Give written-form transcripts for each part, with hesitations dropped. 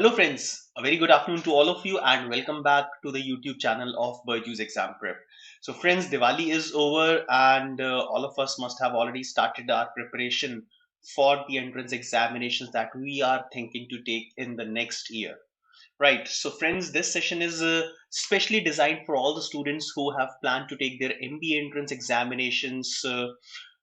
Hello friends, a very good afternoon to all of you and welcome back to the YouTube channel of BYJU'S Exam Prep. So friends, Diwali is over and all of us must have already started our preparation for the entrance examinations that we are thinking to take in the next year. Right. So friends, this session is specially designed for all the students who have planned to take their MBA entrance examinations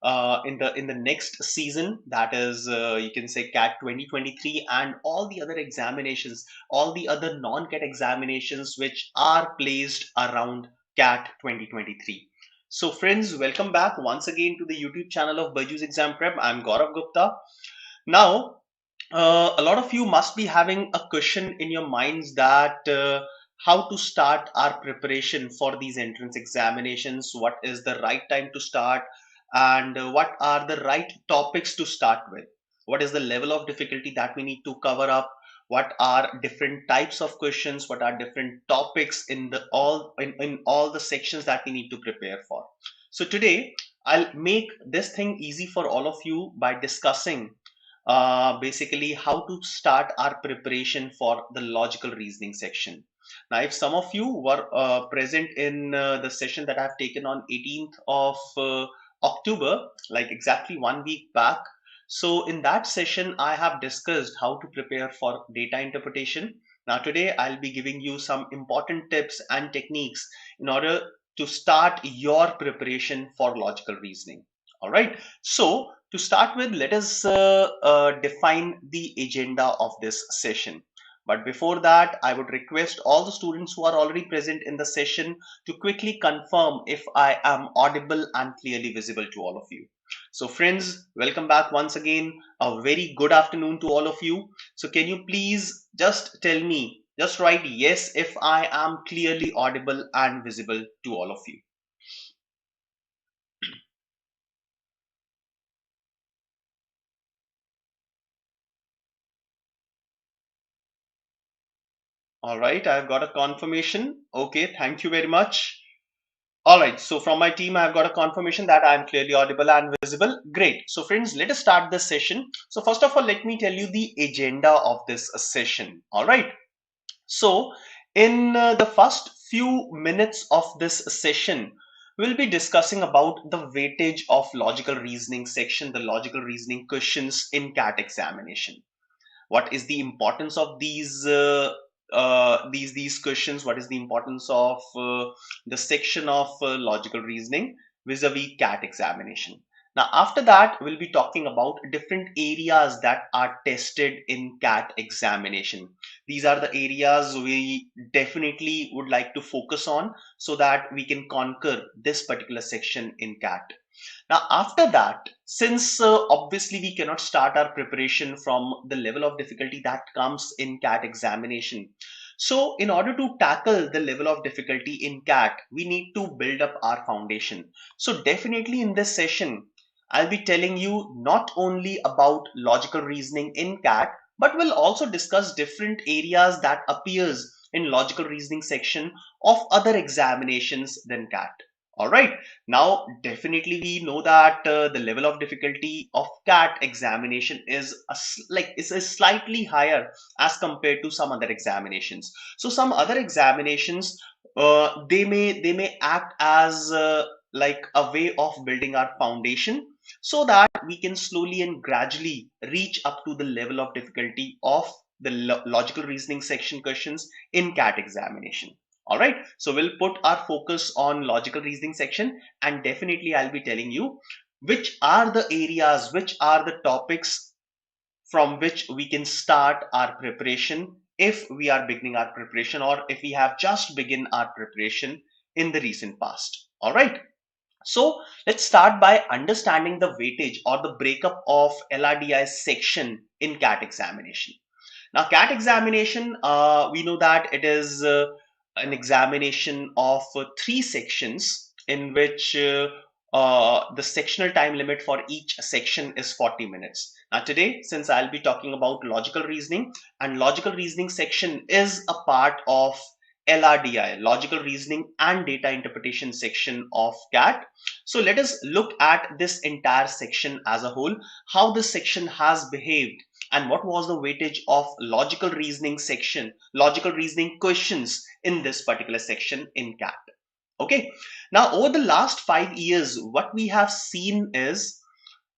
in the next season. That is, you can say CAT 2023 and all the other examinations, all the other non-CAT examinations which are placed around CAT 2023. So friends, welcome back once again to the YouTube channel of BYJU'S Exam Prep. I'm Gourav Gupta. Now, a lot of you must be having a question in your minds that how to start our preparation for these entrance examinations, what is the right time to start, and what are the right topics to start with, what is the level of difficulty that we need to cover up, what are different types of questions, what are different topics in all the sections that we need to prepare for. So today I'll make this thing easy for all of you by discussing basically how to start our preparation for the logical reasoning section. Now, if some of you were present in the session that I've taken on 18th of October, like exactly 1 week back, so in that session, I have discussed how to prepare for data interpretation. Now, today I'll be giving you some important tips and techniques in order to start your preparation for logical reasoning. All right. So to start with, let us define the agenda of this session. But before that, I would request all the students who are already present in the session to quickly confirm if I am audible and clearly visible to all of you. So friends, welcome back once again. A very good afternoon to all of you. So can you please just tell me, just write yes if I am clearly audible and visible to all of you. All right, I've got a confirmation. Okay, thank you very much. All right, so from my team, I've got a confirmation that I'm clearly audible and visible. Great. So friends, let us start this session. So first of all, let me tell you the agenda of this session. All right. So in the first few minutes of this session, we'll be discussing about the weightage of logical reasoning section, the logical reasoning questions in CAT examination. What is the importance of these questions, what is the importance of the section of logical reasoning vis-a-vis CAT examination. Now after that we'll be talking about different areas that are tested in CAT examination. These are the areas we definitely would like to focus on so that we can conquer this particular section in CAT. Now, after that, since obviously we cannot start our preparation from the level of difficulty that comes in CAT examination. So, in order to tackle the level of difficulty in CAT, we need to build up our foundation. So, definitely in this session, I'll be telling you not only about logical reasoning in CAT, but we'll also discuss different areas that appears in logical reasoning section of other examinations than CAT. All right. Now, definitely we know that the level of difficulty of CAT examination is is slightly higher as compared to some other examinations. So some other examinations they may act as like a way of building our foundation so that we can slowly and gradually reach up to the level of difficulty of the logical reasoning section questions in CAT examination. All right, so we'll put our focus on logical reasoning section, and definitely I'll be telling you which are the areas, which are the topics from which we can start our preparation if we are beginning our preparation or if we have just begun our preparation in the recent past. All right. So let's start by understanding the weightage or the breakup of LRDI section in CAT examination. Now, CAT examination, we know that it is an examination of three sections in which the sectional time limit for each section is 40 minutes. Now, today, since I'll be talking about logical reasoning, and logical reasoning section is a part of LRDI, logical reasoning and data interpretation section of CAT. So let us look at this entire section as a whole, how this section has behaved and what was the weightage of logical reasoning section, logical reasoning questions in this particular section in CAT. Okay, now over the last 5 years, what we have seen is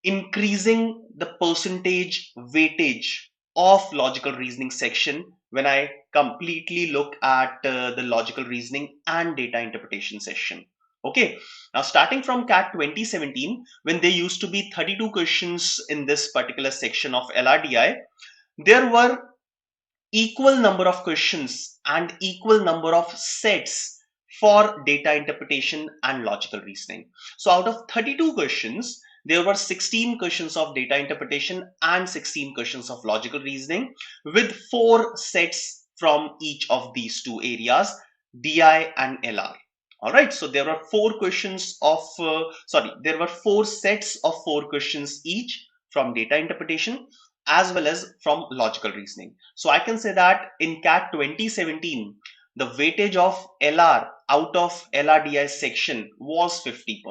increasing the percentage weightage of logical reasoning section when I completely look at the logical reasoning and data interpretation section. Okay, now starting from CAT 2017, when there used to be 32 questions in this particular section of LRDI, there were equal number of questions and equal number of sets for data interpretation and logical reasoning. So out of 32 questions, there were 16 questions of data interpretation and 16 questions of logical reasoning with 4 sets from each of these two areas, DI and LR. All right, so there were 4 questions of, there were 4 sets of 4 questions each from data interpretation as well as from logical reasoning. So I can say that in CAT 2017, the weightage of LR out of LRDI section was 50%.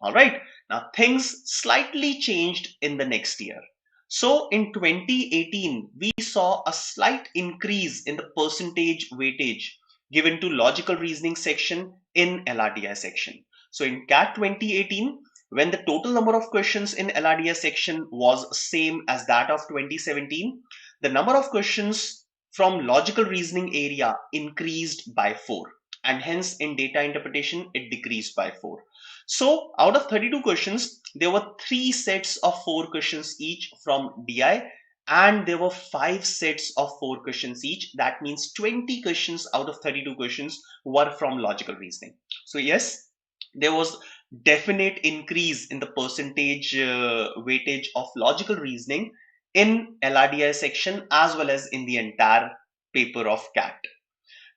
All right. Now things slightly changed in the next year. So in 2018, we saw a slight increase in the percentage weightage given to logical reasoning section in LRDI section. So in CAT 2018, when the total number of questions in LRDI section was same as that of 2017, the number of questions from logical reasoning area increased by 4, and hence in data interpretation it decreased by 4. So out of 32 questions, there were 3 sets of 4 questions each from DI, and there were 5 sets of 4 questions each. That means 20 questions out of 32 questions were from logical reasoning. So yes, there was definite increase in the percentage weightage of logical reasoning in LRDI section as well as in the entire paper of CAT.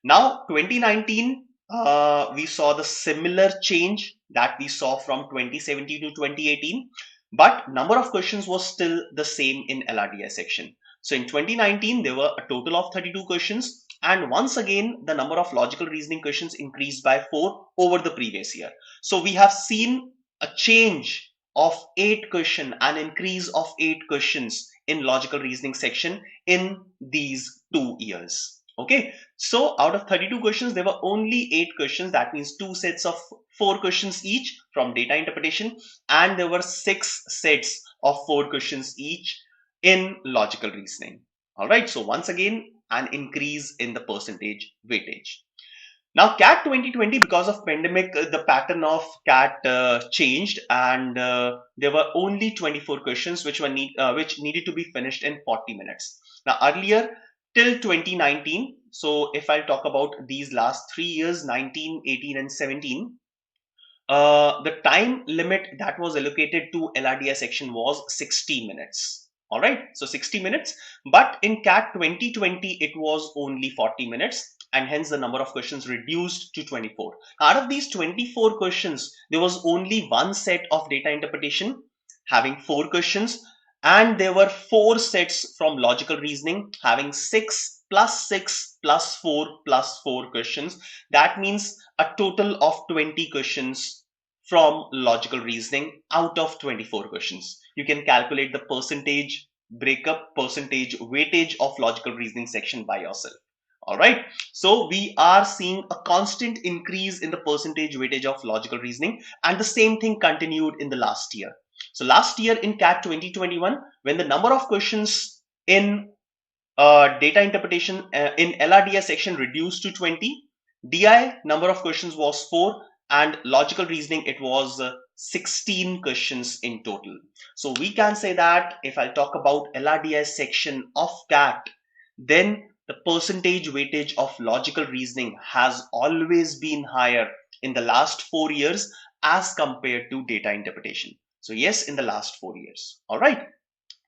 Now 2019, we saw the similar change that we saw from 2017 to 2018, but number of questions was still the same in LRDI section. So in 2019, there were a total of 32 questions, and once again, the number of logical reasoning questions increased by 4 over the previous year. So we have seen a change of 8 questions, an increase of 8 questions in logical reasoning section in these 2 years. Okay, so out of 32 questions, there were only 8 questions. That means 2 sets of 4 questions each from data interpretation, and there were 6 sets of 4 questions each in logical reasoning. All right, so once again, an increase in the percentage weightage. Now CAT 2020, because of pandemic, the pattern of CAT changed, and there were only 24 questions which needed to be finished in 40 minutes. Now earlier, till 2019, so if I talk about these last 3 years, 19, 18 and 17, the time limit that was allocated to LRDI section was 60 minutes. All right, so 60 minutes, but in CAT 2020, it was only 40 minutes, and hence the number of questions reduced to 24. Out of these 24 questions, there was only one set of data interpretation having 4 questions, and there were 4 sets from logical reasoning having 6 plus 6 plus 4 plus 4 questions. That means a total of 20 questions from logical reasoning out of 24 questions. You can calculate the percentage breakup, percentage weightage of logical reasoning section by yourself. All right, so we are seeing a constant increase in the percentage weightage of logical reasoning, and the same thing continued in the last year. So last year in CAT 2021, when the number of questions in data interpretation in LRDI section reduced to 20, DI number of questions was 4, and logical reasoning it was 16 questions in total. So we can say that if I talk about LRDI section of CAT, then the percentage weightage of logical reasoning has always been higher in the last 4 years as compared to data interpretation. So yes, in the last 4 years. All right.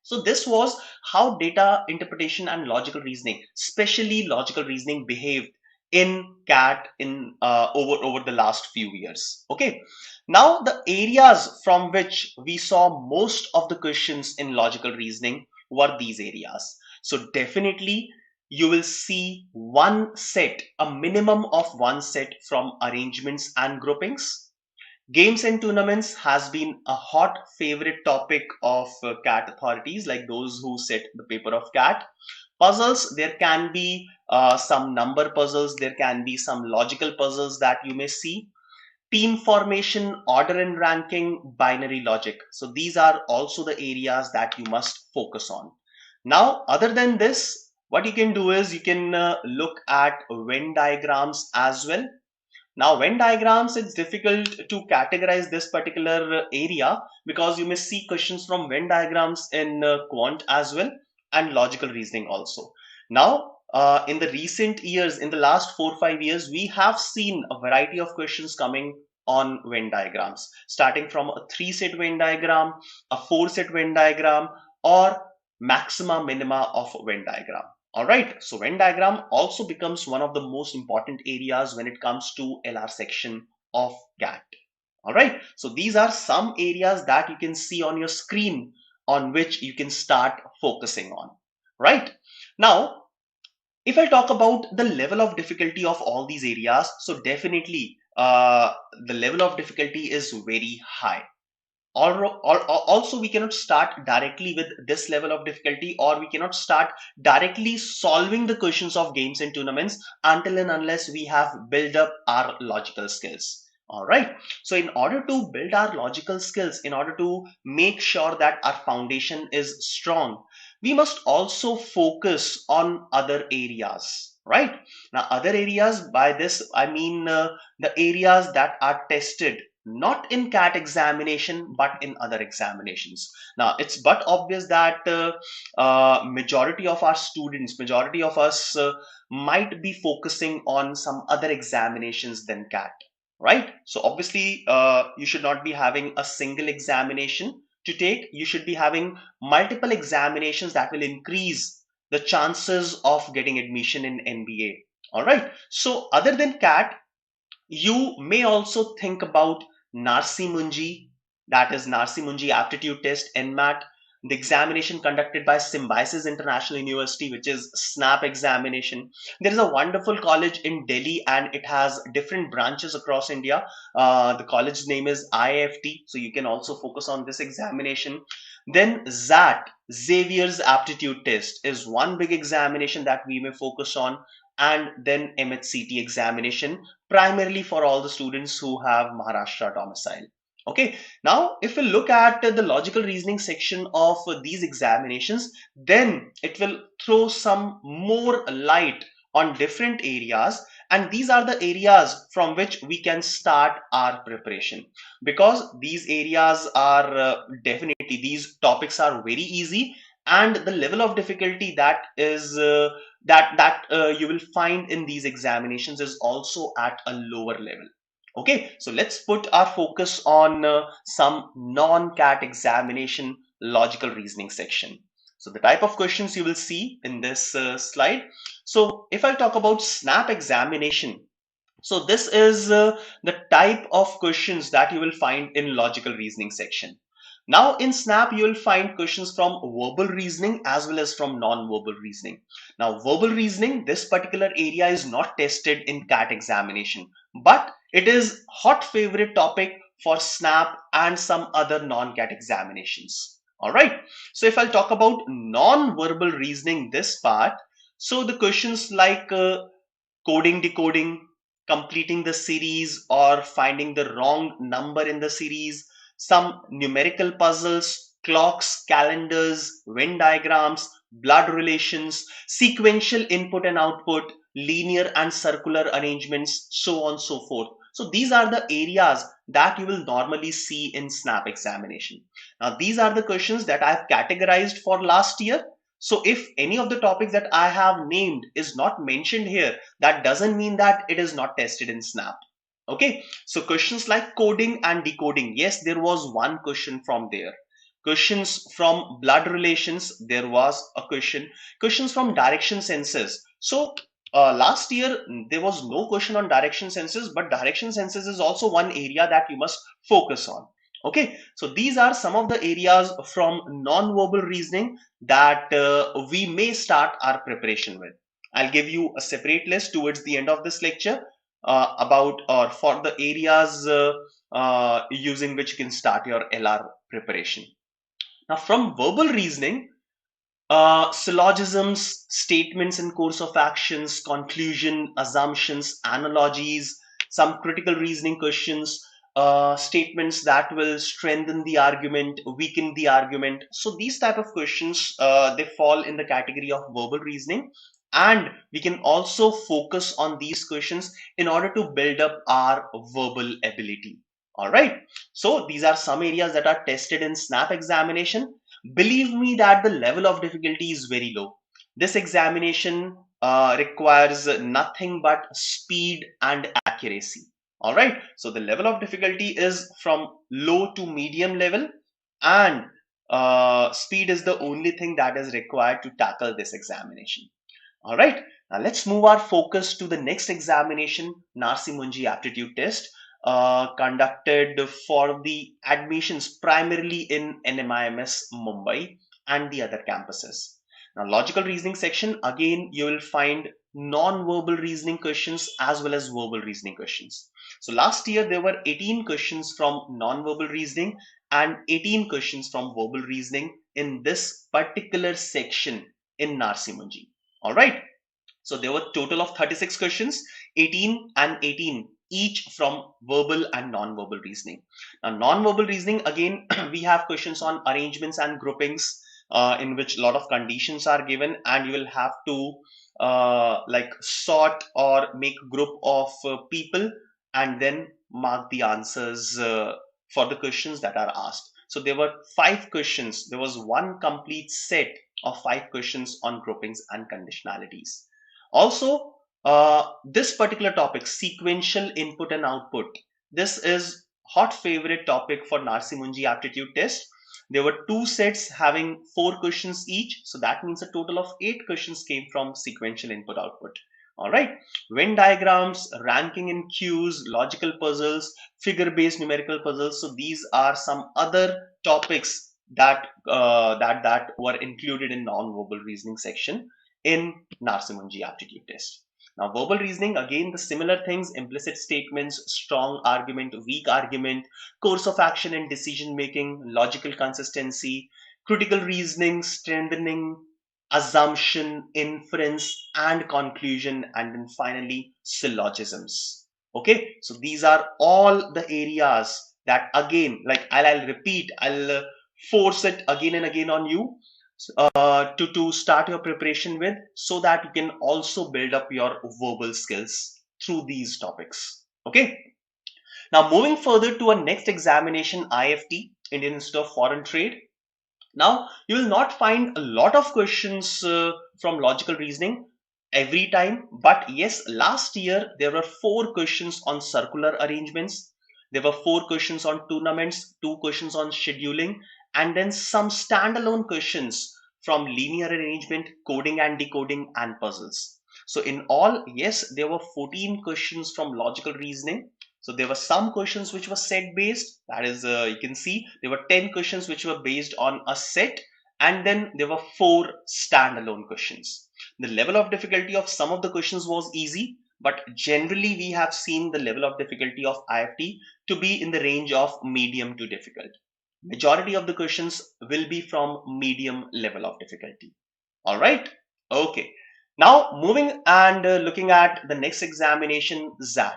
So this was how data interpretation and logical reasoning, especially logical reasoning, behaved in CAT in over the last few years. Okay. Now the areas from which we saw most of the questions in logical reasoning were these areas. So definitely you will see one set, a minimum of one set from arrangements and groupings. Games and tournaments has been a hot favorite topic of CAT authorities, like those who set the paper of CAT. Puzzles, there can be some number puzzles, there can be some logical puzzles that you may see. Team formation, order and ranking, binary logic. So these are also the areas that you must focus on. Now, other than this, what you can do is you can look at Venn diagrams as well. Now, Venn diagrams, it's difficult to categorize this particular area because you may see questions from Venn diagrams in quant as well and logical reasoning also. Now, in the recent years, in the last 4 or 5 years, we have seen a variety of questions coming on Venn diagrams, starting from a 3-set Venn diagram, a 4-set Venn diagram, or maxima minima of Venn diagram. All right, so Venn diagram also becomes one of the most important areas when it comes to LR section of CAT. All right, so these are some areas that you can see on your screen on which you can start focusing on. Right now, if I talk about the level of difficulty of all these areas, so definitely the level of difficulty is very high. Also, we cannot start directly with this level of difficulty, or we cannot start directly solving the questions of games and tournaments until and unless we have built up our logical skills. All right. So in order to build our logical skills, in order to make sure that our foundation is strong, we must also focus on other areas. Right. Now, other areas, by this, I mean the areas that are tested not in CAT examination but in other examinations. Now it's but obvious that majority of our students, majority of us might be focusing on some other examinations than CAT, right? So obviously you should not be having a single examination to take. You should be having multiple examinations that will increase the chances of getting admission in NBA. All right, so other than CAT, you may also think about Narsimanji, that is Narsimanji aptitude test, NMAT, the examination conducted by Symbiosis International University, which is SNAP examination. There is a wonderful college in Delhi and it has different branches across India. The college's name is IIFT, so you can also focus on this examination. Then ZAT, Xavier's aptitude test, is one big examination that we may focus on, and then MHCT examination, primarily for all the students who have Maharashtra domicile. Okay, now if we look at the logical reasoning section of these examinations, then it will throw some more light on different areas, and these are the areas from which we can start our preparation, because these areas are definitely, these topics are very easy, and the level of difficulty that is you will find in these examinations is also at a lower level. Okay, so let's put our focus on some non-CAT examination logical reasoning section. So the type of questions you will see in this slide. So if I talk about SNAP examination, so this is the type of questions that you will find in logical reasoning section. Now in SNAP, you will find questions from verbal reasoning as well as from non-verbal reasoning. Now verbal reasoning, this particular area is not tested in CAT examination, but it is hot favorite topic for SNAP and some other non-CAT examinations. All right. So if I'll talk about non-verbal reasoning, this part, so the questions like coding, decoding, completing the series or finding the wrong number in the series, some numerical puzzles, clocks, calendars, Venn diagrams, blood relations, sequential input and output, linear and circular arrangements, so on and so forth. So these are the areas that you will normally see in SNAP examination. Now these are the questions that I have categorized for last year. So if any of the topics that I have named is not mentioned here, that doesn't mean that it is not tested in SNAP. Okay, so questions like coding and decoding, yes, there was one question from there. Questions from blood relations, there was a question. Questions from direction senses. So last year there was no question on direction senses, but direction senses is also one area that you must focus on. Okay, so these are some of the areas from non-verbal reasoning that we may start our preparation with. I'll give you a separate list towards the end of this lecture about or for the areas using which you can start your LR preparation. Now, from verbal reasoning, syllogisms, statements in course of actions, conclusion, assumptions, analogies, some critical reasoning questions, statements that will strengthen the argument, weaken the argument. So these type of questions, they fall in the category of verbal reasoning, and we can also focus on these questions in order to build up our verbal ability. All right. So these are some areas that are tested in SNAP examination. Believe me that the level of difficulty is very low. This examination requires nothing but speed and accuracy. All right. So the level of difficulty is from low to medium level, and speed is the only thing that is required to tackle this examination. All right. Now let's move our focus to the next examination, Narsimanji aptitude test, conducted for the admissions primarily in NMIMS Mumbai and the other campuses. Now, logical reasoning section, again, you will find non-verbal reasoning questions as well as verbal reasoning questions. So last year there were 18 questions from non-verbal reasoning and 18 questions from verbal reasoning in this particular section in Narsimanji. All right. So there were total of 36 questions, 18 and 18 each from verbal and non-verbal reasoning. Now, non-verbal reasoning, again, we have questions on arrangements and groupings, in which a lot of conditions are given, and you will have to like sort or make group of people and then mark the answers for the questions that are asked. So there were 5 questions. There was one complete set of 5 questions on groupings and conditionalities. Also, this particular topic, sequential input and output, this is hot favorite topic for Narsimanji aptitude test. There were 2 sets having 4 questions each, so that means a total of 8 questions came from sequential input output. All right, Venn diagrams, ranking in queues, logical puzzles, figure-based numerical puzzles. So these are some other topics that that were included in non-verbal reasoning section in Narsimanji aptitude test. Now, verbal reasoning, again, the similar things: implicit statements, strong argument, weak argument, course of action and decision making, logical consistency, critical reasoning, strengthening, assumption, inference, and conclusion, and then finally syllogisms. Okay, so these are all the areas that, again, like I'll repeat, I'll force it again and again on you to start your preparation with, so that you can also build up your verbal skills through these topics. Okay. Now, moving further to our next examination, IIFT, Indian Institute of Foreign Trade. Now, you will not find a lot of questions from logical reasoning every time, but yes, last year there were 4 questions on circular arrangements. There were 4 questions on tournaments, 2 questions on scheduling, and then some standalone questions from linear arrangement, coding and decoding, and puzzles. So in all, yes, there were 14 questions from logical reasoning. So there were some questions which were set based, that is, you can see there were 10 questions which were based on a set, and then there were 4 standalone questions. The level of difficulty of some of the questions was easy, but generally we have seen the level of difficulty of IIFT to be in the range of medium to difficult. Majority of the questions will be from medium level of difficulty. All right. Okay. Now moving and looking at the next examination, XAT.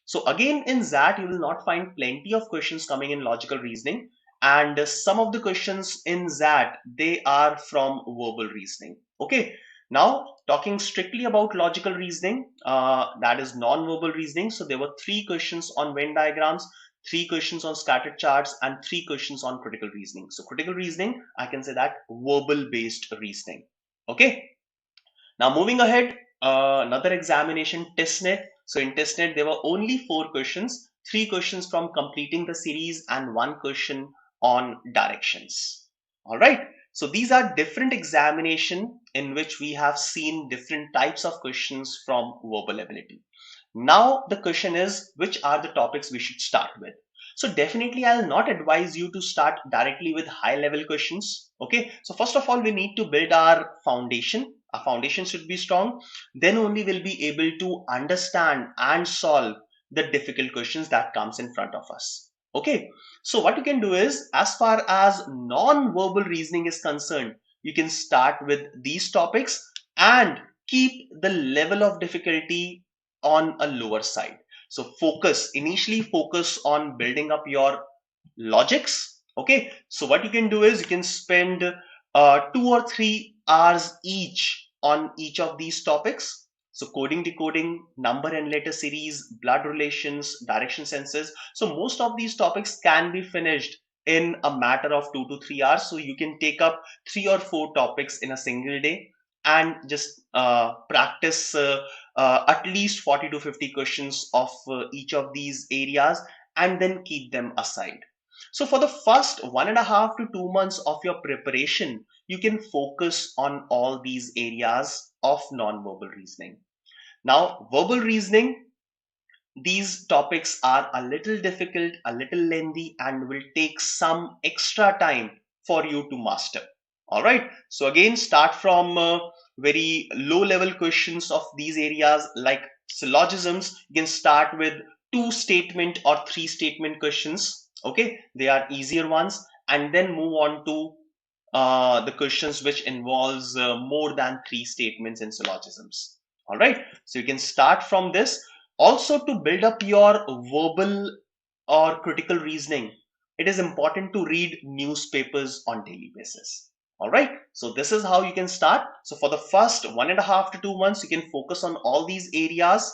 So again, in XAT, you will not find plenty of questions coming in logical reasoning, and some of the questions in XAT, they are from verbal reasoning. Okay. Now, talking strictly about logical reasoning, that is non-verbal reasoning. So there were 3 questions on Venn diagrams, 3 questions on scattered charts, and 3 questions on critical reasoning. So critical reasoning, I can say that verbal based reasoning. Okay. Now moving ahead, another examination, testnet. So in testnet, there were only 4 questions, 3 questions from completing the series and 1 question on directions. All right. So these are different examination in which we have seen different types of questions from verbal ability. Now the question is, which are the topics we should start with? So definitely I'll not advise you to start directly with high level questions. Okay. So first of all, we need to build our foundation. Our foundation should be strong. Then only we'll be able to understand and solve the difficult questions that comes in front of us. Okay, so what you can do is, as far as non-verbal reasoning is concerned, you can start with these topics and keep the level of difficulty on a lower side. So initially focus on building up your logics. Okay, so what you can do is you can spend 2 or 3 hours each on each of these topics. So coding, decoding, number and letter series, blood relations, direction senses. So most of these topics can be finished in a matter of 2 to 3 hours. So you can take up 3 or 4 topics in a single day and just practice at least 40 to 50 questions of each of these areas, and then keep them aside. So for the first 1.5 to 2 months of your preparation, you can focus on all these areas of non-verbal reasoning. Now, verbal reasoning, these topics are a little difficult, a little lengthy, and will take some extra time for you to master. All right. So again, start from very low level questions of these areas like syllogisms. You can start with 2 statement or 3 statement questions. Okay. They are easier ones, and then move on to the questions which involves more than 3 statements in syllogisms. All right. So you can start from this. Also, to build up your verbal or critical reasoning, it is important to read newspapers on daily basis. All right. So this is how you can start. So for the first 1.5 to 2 months, you can focus on all these areas,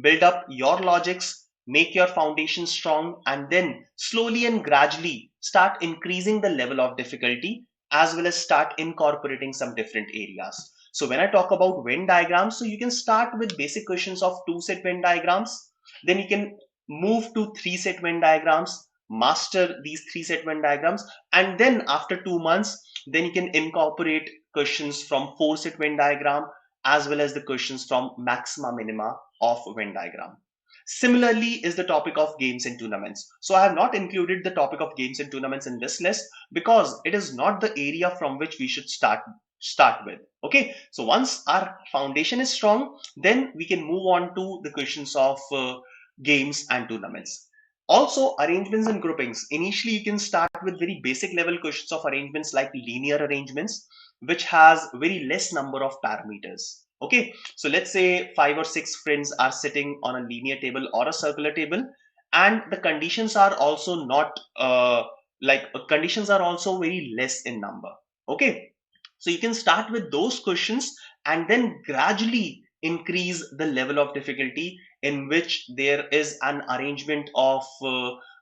build up your logics, make your foundation strong, and then slowly and gradually start increasing the level of difficulty, as well as start incorporating some different areas. So when I talk about Venn diagrams, so you can start with basic questions of 2 set Venn diagrams, then you can move to 3 set Venn diagrams, master these 3 set Venn diagrams, and then after 2 months, then you can incorporate questions from 4 set Venn diagram, as well as the questions from maxima minima of Venn diagram. Similarly is the topic of games and tournaments. So I have not included the topic of games and tournaments in this list because it is not the area from which we should start with. Okay, so once our foundation is strong, then we can move on to the questions of games and tournaments. Also, arrangements and groupings. Initially, you can start with very basic level questions of arrangements like linear arrangements, which has very less number of parameters. Okay, so let's say 5 or 6 friends are sitting on a linear table or a circular table, and the conditions are also not conditions are also very less in number. Okay, so you can start with those questions and then gradually increase the level of difficulty in which there is an arrangement of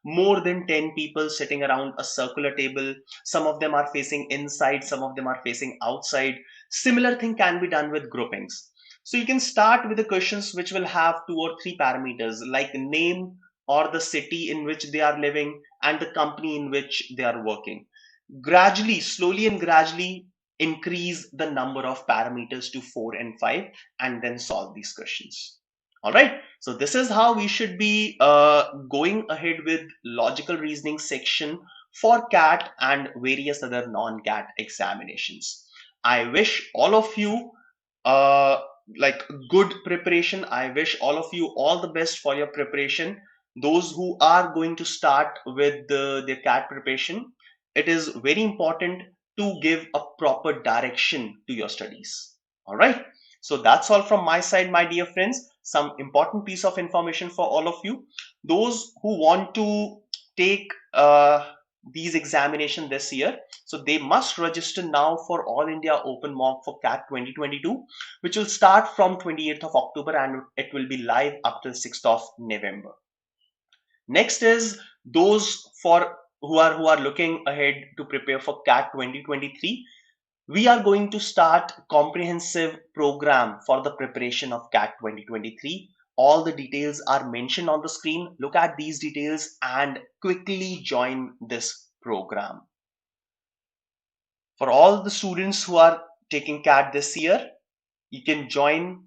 more than 10 people sitting around a circular table. Some of them are facing inside, some of them are facing outside. Similar thing can be done with groupings. So you can start with the questions which will have 2 or 3 parameters like name or the city in which they are living and the company in which they are working. Gradually, slowly and gradually increase the number of parameters to 4 and 5 and then solve these questions. All right, so this is how we should be going ahead with logical reasoning section for CAT and various other non-CAT examinations. I wish all of you uh, good preparation. I wish all of you all the best for your preparation. Those who are going to start with their CAT preparation, it is very important to give a proper direction to your studies. All right. So that's all from my side, my dear friends. Some important piece of information for all of you. Those who want to take these examination this year, so they must register now for All India Open Mock for CAT 2022, which will start from 28th of October and it will be live up to 6th of November. Next is those for who are looking ahead to prepare for CAT 2023. We are going to start comprehensive program for the preparation of CAT 2023. All the details are mentioned on the screen. Look at these details and quickly join this program. For all the students who are taking CAT this year, you can join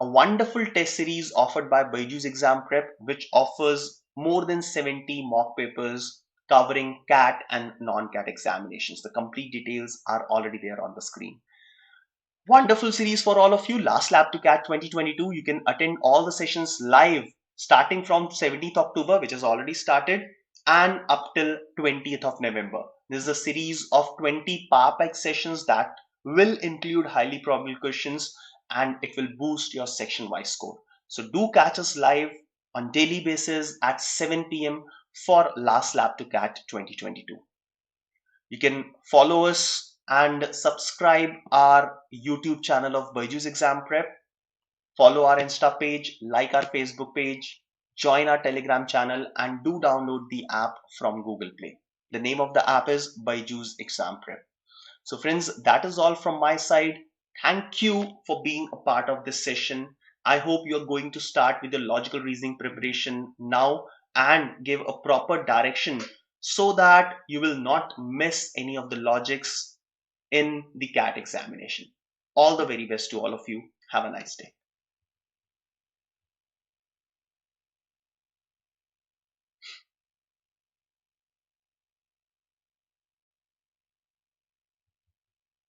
a wonderful test series offered by BYJU'S Exam Prep, which offers more than 70 mock papers covering CAT and non-CAT examinations. The complete details are already there on the screen. Wonderful series for all of you. Last lap to CAT 2022. You can attend all the sessions live starting from 17th October, which has already started, and up till 20th of November. This is a series of 20 power pack sessions that will include highly probable questions, and it will boost your section wise score. So do catch us live on daily basis at 7 p.m. for last lap to CAT 2022. You can follow us and subscribe our YouTube channel of BYJU'S Exam Prep. Follow our Insta page, like our Facebook page, join our Telegram channel, and do download the app from Google Play. The name of the app is BYJU'S Exam Prep. So friends, that is all from my side. Thank you for being a part of this session. I hope you're going to start with the logical reasoning preparation now and give a proper direction so that you will not miss any of the logics in the CAT examination. All the very best to all of you. Have a nice day.